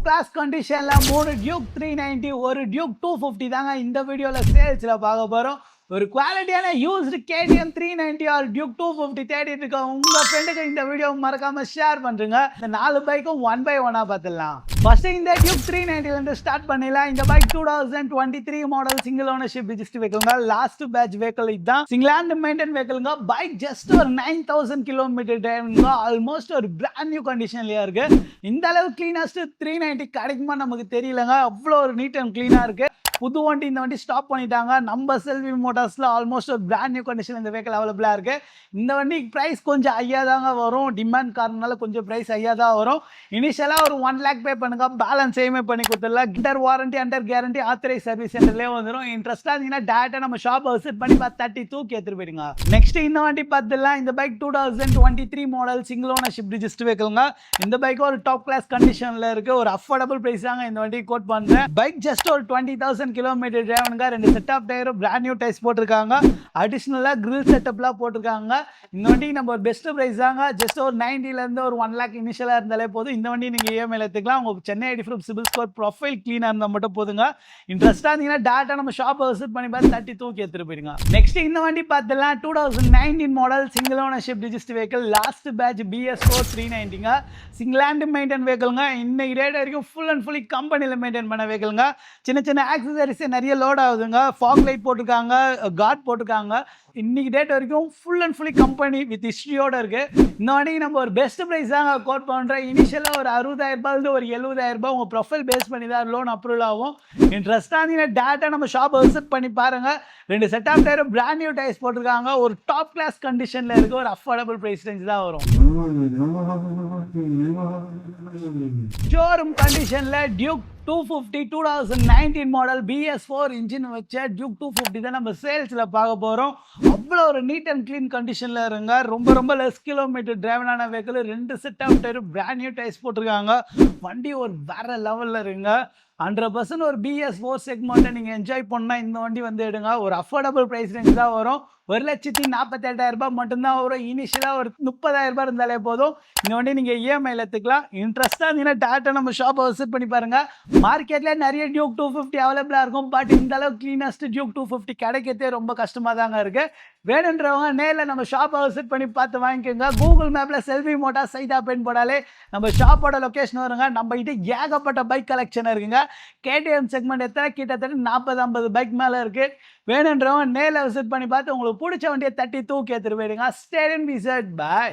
Class கண்டிஷன்ல 3 Duke 390 ஒரு Duke 250 தாங்க இந்த வீடியோல சேல்ஸ்ல பார்க்க போறோம். ஒரு குவாலிட்டியான யூஸ்டு KTM 390 ஆர் டியூக் 250 தேடிட்டு இருக்க உங்க ஃப்ரெண்டுக்கு இந்த வீடியோ மறக்காம ஷேர் பண்றீங்க. இந்த 4 பைக்கும் ஒன் பை ஒன்னா பார்த்துடலாம். ஃபர்ஸ்ட் இந்த டியூக் 390 இருந்து ஸ்டார்ட் பண்ணிடலாம். இந்த bike 2023 model single ownership register வெஹிக்கிள்ங்க. லாஸ்ட் பேட்ச் வெஹிக்கிள் இதுதான். சிங்கிள் ஹேண்ட் மெயின்டைன் வெஹிக்கிள்ங்க. பைக் ஜஸ்ட் ஒரு 9000 கிலோமீட்டர் டிரைவ்ங்க. ஆல்மோஸ்ட் ஒரு பிராண்ட் நியூ கண்டிஷன்லயா இருக்கு. இந்த அளவு கிளீனஸ்ட் 390 கிடைக்குமா நமக்கு தெரியலங்க. அவ்வளோ ஒரு நீட் அண்ட் கிளீனா இருக்கு. புது வண்டி இந்த வண்டி ஸ்டாப் பண்ணிட்டாங்க. நம்ம செல்வி மோட்டார்ஸ்ல ஆல்மோஸ்ட் ஒரு பிராண்ட் நியூ கண்டிஷன் இந்த வெஹிக்கிள் அவைலபிளா இருக்கு. இந்த வண்டி பிரைஸ் கொஞ்சம் ஹையா தாங்க வரும். டிமாண்ட் காரணனால கொஞ்சம் பிரைஸ் ஹையா தான் வரும். இனிஷியலா ஒரு 1 லேக் பே பண்ணுங்க. பேலன்ஸ் சேமே பண்ணி கொடுத்துடலாம். Under warranty under guarantee authorised service சென்டர்லேயே வந்துடும். இன்ட்ரெஸ்டா இருந்தீங்கன்னா டேரக்டா நம்ம ஷாப் விசிட் பண்ணி 32 எடுத்துட்டு போயிடுங்க. நெக்ஸ்ட் இந்த வண்டி பார்த்துலாம். இந்த bike 2023 model single ownership register வெஹிக்கிள்ங்க. இந்த பைக் ஒரு டாப் கிளாஸ் கண்டிஷன்ல இருக்கு. ஒரு அஃபோர்டபுள் பிரைஸ் தாங்க இந்த வண்டி கோட் பண்றேன். பைக் ஜஸ்ட் ஒரு 20,000 கிலோமீட்டர் டிரைவனுங்க. 2 set of tyre brand new tyres போட்டிருக்காங்க. அடிஷனலா கிரில் செட்டப்லாம் போட்டிருக்காங்க. இந்த வண்டி நம்ம ஒரு பெஸ்ட் பிரைஸ் தாங்க. ஜஸ்ட் ஒரு 90ல இருந்து ஒரு 1 லேக் இனிஷியலா இருந்தாலே போதும். இந்த வண்டி நீங்க EMI எடுத்துக்கலாம். உங்க Chennai ID proof CIBIL score profile கிளீனா இருந்தா மட்டும் போதுங்க. இன்ட்ரெஸ்டா இருந்தீங்கன்னா டேரக்டா நம்ம ஷாப் விசிட் பண்ணி 32 எடுத்துட்டு போயிடுங்க. நெக்ஸ்ட் இந்த வண்டி பார்த்தலாம். 2019 model single ownership register vehicle. Last batch BS4 390ங்க. சிங்கிள் ஹேண்ட் மெயின்டைன் வெஹிக்கிள்ங்க. இன்னைக்கு டேட் வரைக்கும் ஃபுல் அண்ட் ஃபுல்லி கம்பெனில மெயின்டைன் பண்ண வெஹிக்கிள்ங்க. சின்ன சின்ன ஆக்சசரிஸ் நிறைய லோட் ஆகுதுங்க. ஃபாக் லைட் போட்டிருக்காங்க, கார்ட் போட்டிருக்காங்க. இன்னைக்கு டேட் வரைக்கும் full and fully company with ஹிஸ்ட்ரியோட இருக்கு. இந்த வண்டிக்கு நம்ம ஒரு பெஸ்ட் பிரைஸ் தாங்க கோட் பண்றோம். இனிஷியலா ஒரு 60,000 ரூபாய் ஒரு 70,000 ரூபாய் உங்க ப்ரொஃபைல் பேஸ் பண்ணி தான் லோன் அப்ரூவல் ஆகும். இன்ட்ரெஸ்டா இருந்தீங்கன்னா டேரக்டா நம்ம ஷாப் விசிட் பண்ணி பாருங்க. 2 set of tyre brand new tyres போட்டிருக்காங்க. ஒரு டாப் கிளாஸ் கண்டிஷன்ல இருக்கு. ஒரு அஃபோர்டபுள் பிரைஸ் ரேஞ்ச் தான் வரும். ஷோரூம் கண்டிஷன்ல டியூக் 250 2019 மாடல் BS4 இன்ஜின் வச்ச டியூக் 250 தான் நம்ம சேல்ஸ்ல பார்க்க போறோம். அவ்வளோ ஒரு நீட் அண்ட் கிளீன் கண்டிஷன்ல இருங்க. ரொம்ப லெஸ் கிலோமீட்டர் டிரைவனான vehicle. 2 set of tyre brand new tyres போட்டிருக்காங்க. வண்டி ஒரு வேற லெவல்ல இருங்க. 100% ஒரு BS4 செக்மெண்ட்டை நீங்க என்ஜாய் பண்ணா இந்த வண்டி வந்து எடுங்க. ஒரு அஃபோர்டபுள் பிரைஸ் ரேஞ்ச் தான் வரும். 1,48,000 ரூபாய் மட்டும்தான் வரும். இனிஷியலா ஒரு 30,000 ரூபாய் இருந்தாலே போதும். இந்த வண்டி நீங்க EMI எடுத்துக்கலாம். இன்ட்ரெஸ்டா இருந்தீங்கன்னா டேரக்டா நம்ம ஷாப்பை விசிட் பண்ணி பாருங்க. மார்க்கெட்ல நிறைய டியூக் 250 அவைலபிளா இருக்கும். பட் இந்த அளவுக்கு கிளீனஸ்ட் டியூக் 250 கிடைக்கிறதே ரொம்ப கஷ்டமா தாங்க இருக்கு. வேணுன்றவங்க நேரில் நம்ம ஷாப்பை விசிட் பண்ணி பார்த்து வாங்கிக்கோங்க. கூகுள் மேப்ல செல்வி மோட்டார் சைதா பென் போடாலே நம்ம ஷாப்போட லொகேஷன் வருங்க. நம்ம கிட்ட ஏகப்பட்ட பைக் கலெக்ஷன் இருக்குங்க. KTM செக்மெண்ட் எத்தனை கிட்டத்தட்ட 40-50 பைக் மேல இருக்கு. வேணுன்றவங்க நேரில் விசிட் பண்ணி பார்த்து உங்களுக்கு பிடிச்ச வண்டியை 32 எடுத்துட்டு போயிடுங்க. Stay in be set. By.